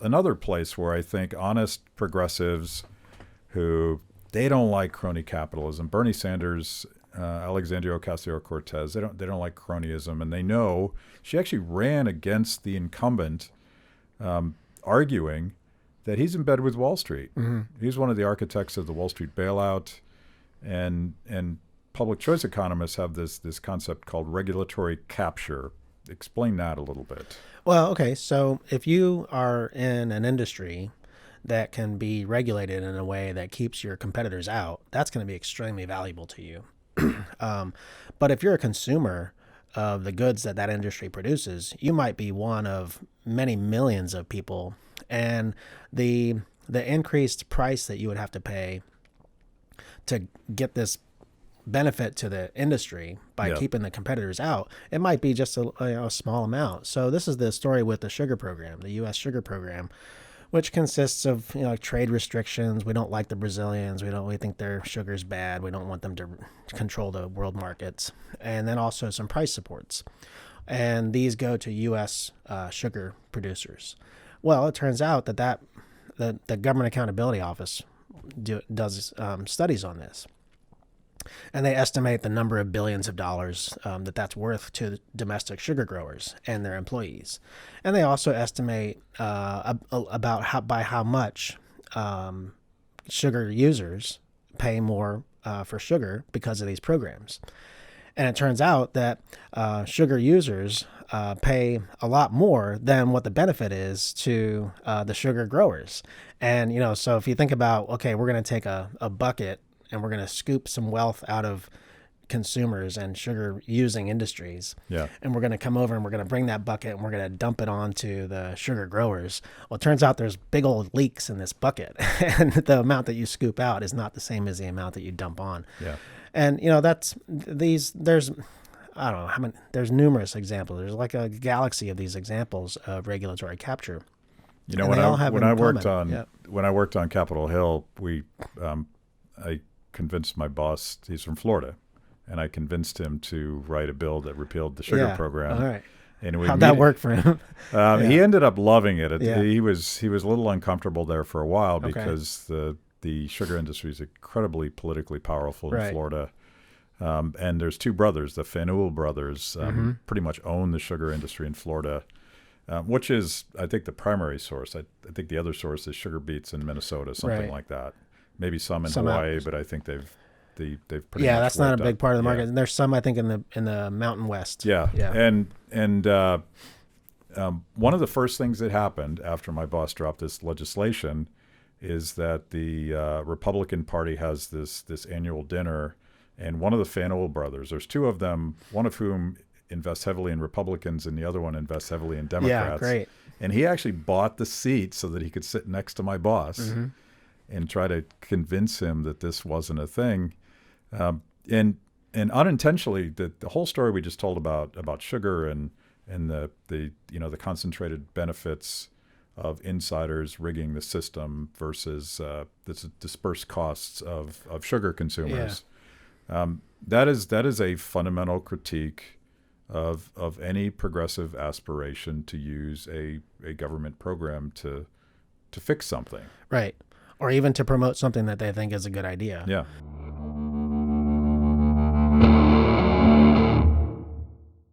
Another place where I think honest progressives who they don't like crony capitalism. Bernie Sanders, Alexandria Ocasio-Cortez, they don't like cronyism, and they know she actually ran against the incumbent, arguing that he's in bed with Wall Street. Mm-hmm. He's one of the architects of the Wall Street bailout, and public choice economists have this concept called regulatory capture. Explain that a little bit. Well, okay. So if you are in an industry that can be regulated in a way that keeps your competitors out, that's going to be extremely valuable to you. But if you're a consumer of the goods that industry produces, you might be one of many millions of people, and the increased price that you would have to pay to get this benefit to the industry by keeping the competitors out, it might be just a small amount. So this is the story with the sugar program, the U.S. sugar program, which consists of trade restrictions. We don't like the Brazilians. We think their sugar's bad. We don't want them to control the world markets, and then also some price supports, and these go to U.S. Sugar producers. Well, it turns out that the Government Accountability Office does studies on this. And they estimate the number of billions of dollars that's worth to domestic sugar growers and their employees. And they also estimate about how much sugar users pay more for sugar because of these programs. And it turns out that sugar users pay a lot more than what the benefit is to the sugar growers. And, so if you think about, okay, we're going to take a bucket and we're going to scoop some wealth out of consumers and sugar using industries. Yeah. And we're going to come over and we're going to bring that bucket and we're going to dump it onto the sugar growers. Well, it turns out there's big old leaks in this bucket, and the amount that you scoop out is not the same as the amount that you dump on. Yeah. And, there's I don't know how many, there's numerous examples. There's like a galaxy of these examples of regulatory capture. When I worked on Capitol Hill, I convinced my boss, he's from Florida, and I convinced him to write a bill that repealed the sugar program. All right. And how'd that work for him? He ended up loving it. He was a little uncomfortable there for a while because the sugar industry is incredibly politically powerful in Florida. And there's two brothers, the Faneuil brothers, pretty much own the sugar industry in Florida, which is, I think, the primary source. I think the other source is sugar beets in Minnesota, something like that. Maybe some in Hawaii, but I think they've pretty much that's not a big part of the market. Yeah. And there's some, I think, in the Mountain West. Yeah. And one of the first things that happened after my boss dropped this legislation is that the Republican Party has this annual dinner, and one of the Faneuil brothers, there's two of them, one of whom invests heavily in Republicans and the other one invests heavily in Democrats. Yeah, great. And he actually bought the seat so that he could sit next to my boss and try to convince him that this wasn't a thing. And unintentionally, the whole story we just told about sugar and the concentrated benefits of insiders rigging the system versus the dispersed costs of sugar consumers. That is a fundamental critique of any progressive aspiration to use a government program to fix something. Right. Or even to promote something that they think is a good idea. Yeah.